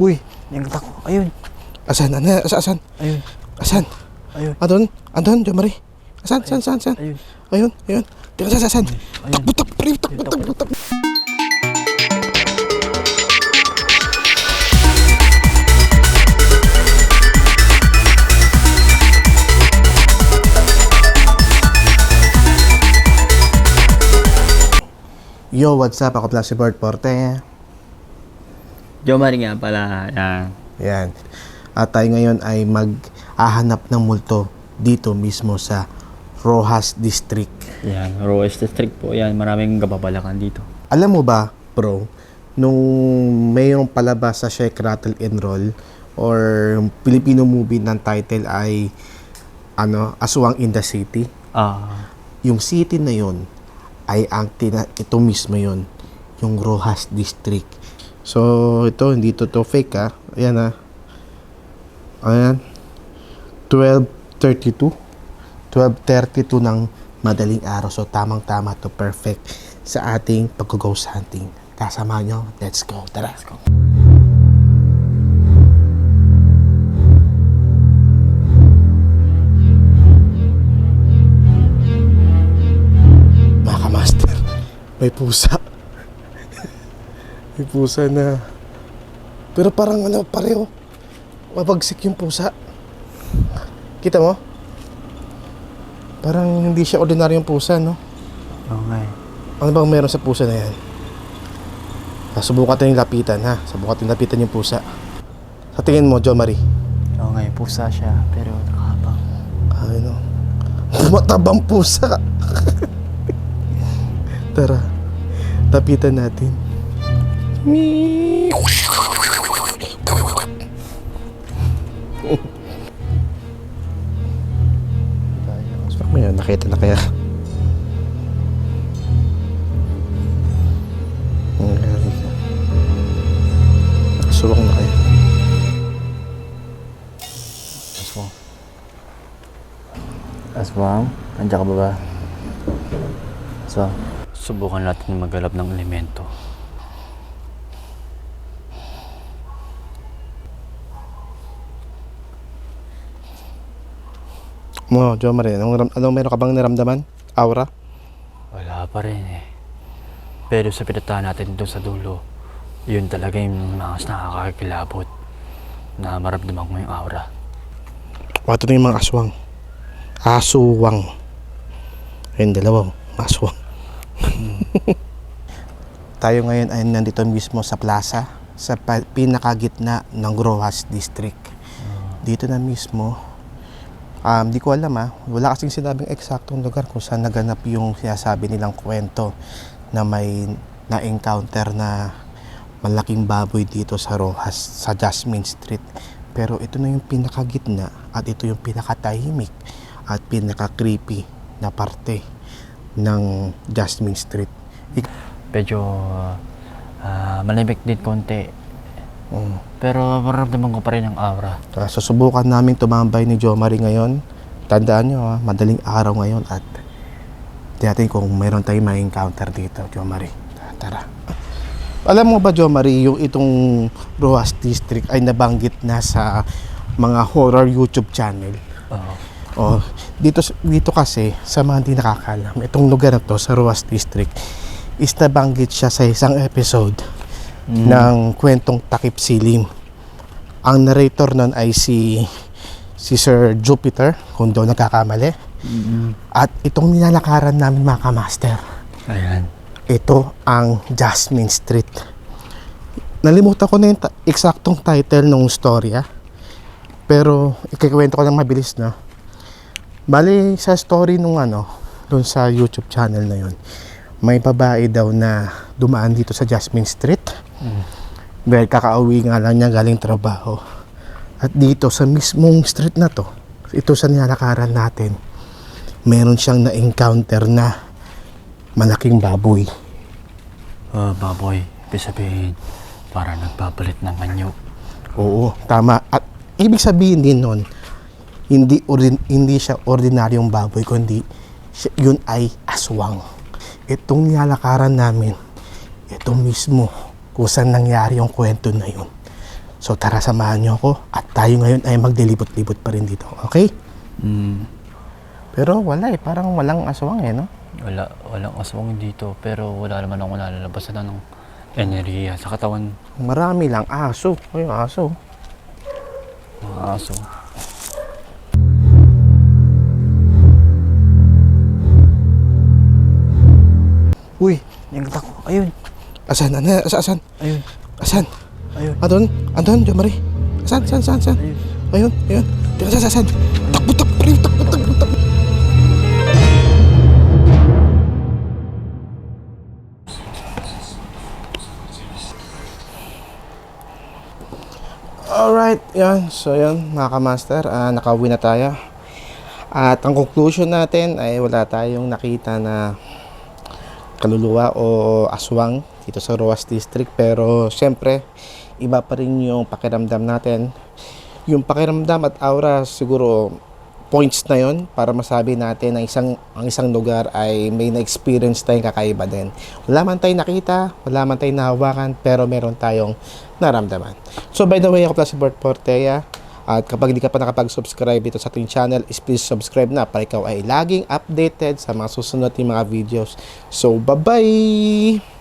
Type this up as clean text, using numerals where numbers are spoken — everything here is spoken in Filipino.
Uy, nangat ako. Ayun. Asan? Ano? Asan? Ayun. Asan? Ayun. Andun, Jo Marie. Asan? Saan? Ayun. Ayun. Tingnan saan? Ayun. Takbo. Yo, what's up? Ako pala si Bert Porte. Jo Marie nga pala. Yan. Yan. At tayo ngayon ay mag-ahanap ng multo dito mismo sa Roxas District. Yan. Roxas District po. Yan. Maraming kababalakan dito. Alam mo ba, bro, nung mayroong palabas sa Shake, Rattle and Roll or Filipino movie ng title ay Aswang in the City, yung city na yon ay ito mismo yon, yung Roxas District. So ito, hindi to fake Ayan Ayan. 12:32 ng madaling araw. So tamang-tama to, perfect sa ating pag-ghost hunting. Kasama nyo, let's go. Tara. Let's go. Master, may pusa. May pusa na. Pero parang pareho. Mabagsik yung pusa. Kita mo? Parang hindi siya ordinaryong pusa, no? Okay. Ano bang meron sa pusa na yan? Subukan natin yung lapitan, ha? Subukan natin lapitan yung pusa. Sa tingin mo, Jo Marie? Okay, pusa siya. Pero nakahapang. Matabang pusa. Tara, tapitan natin. May nakita na kaya? Nakasuwak na kaya? Aswang? Nandiyan ka ba ba? Aswang? Subukan natin maghanap ng elemento. Jo Marie, anong meron ka bang naramdaman? Aura? Wala pa rin eh. Pero sa pinuntahan natin doon sa dulo, yun talaga yung mga nakakakilabot na maramdaman ko yung aura. Ito na yung mga aswang. Aswang. Ayun, dalawa. Aswang. Tayo ngayon ay nandito mismo sa plaza, sa pinakagitna ng Roxas District. Dito na mismo. Di ko alam wala kasing sinabing eksaktong lugar kung saan naganap yung sinasabi nilang kwento na may na-encounter na malaking baboy dito sa Roxas, sa Jasmine Street. Pero ito na yung pinakagitna at ito yung pinakatahimik at pinaka-creepy na parte ng Jasmine Street. Medyo malimik din konti. Pero maramdaman ko pa rin ang aura. Susubukan namin tumambay ni Jo Marie ngayon. Tandaan nyo madaling araw ngayon at tiyatin kung mayroon tayong ma-encounter dito, Jo Marie. Tara. Alam mo ba, Jo Marie, yung itong Roxas District ay nabanggit na sa mga horror YouTube channel. Dito kasi sa mga hindi nakakalam, itong lugar na to sa Roxas District is nabanggit siya sa isang episode ng kwentong Takip Silim. Ang narrator nun ay si Sir Jupiter, kung doon nagkakamali. At itong nilalakaran namin, mga kamaster, Ayan. ito ang Jasmine Street. Nalimutan ko na yung eksaktong title ng storya, pero ikikwento ko lang mabilis na. Bali sa story nung doon sa YouTube channel na yun, may babae daw na dumaan dito sa Jasmine Street. Dahil kakauwi nga lang niya galing trabaho. At dito sa mismong street na to, ito sa nilalakaran natin, meron siyang na-encounter na malaking baboy. Baboy, ibig sabihin, para nagbabalit ng anyo. Oo, tama. At ibig sabihin din nun, hindi siya ordinaryong baboy, kundi yun ay aswang. Itong nilalakaran namin, ito mismo kung saan nangyari yung kwento na yun. So tara, samahan niyo ako at tayo ngayon ay maglilibot-libot pa rin dito, okay? Pero wala parang walang aswang no? Walang aswang dito, pero wala naman ako nalalabasan ng enerhiya sa katawan. Marami lang aso. Ay, aso. Mga aso. Uy, nakita ko. Ayun. Asan? Asan? Ayun. Asan? Ayun. Andon, John Marie. Asan? Ayun. Ayun. Teka, saan? Takbo. Alright, yan. So yan, mga kamaster, nakauwi na tayo. At ang conclusion natin ay wala tayong nakita na kaluluwa o aswang dito sa Roas District. Pero syempre, iba pa rin yung pakiramdam natin. Yung pakiramdam at aura, siguro points na yon para masabi natin na ang isang lugar ay may na-experience tayong kakaiba din. Wala man tayong nakita, wala man tayong nahawakan, pero meron tayong naramdaman. So by the way, ako pala si Bert Portea. At kapag hindi ka pa nakapag-subscribe dito sa ating channel, is please subscribe na para ikaw ay laging updated sa mga susunod ng mga videos. So bye-bye!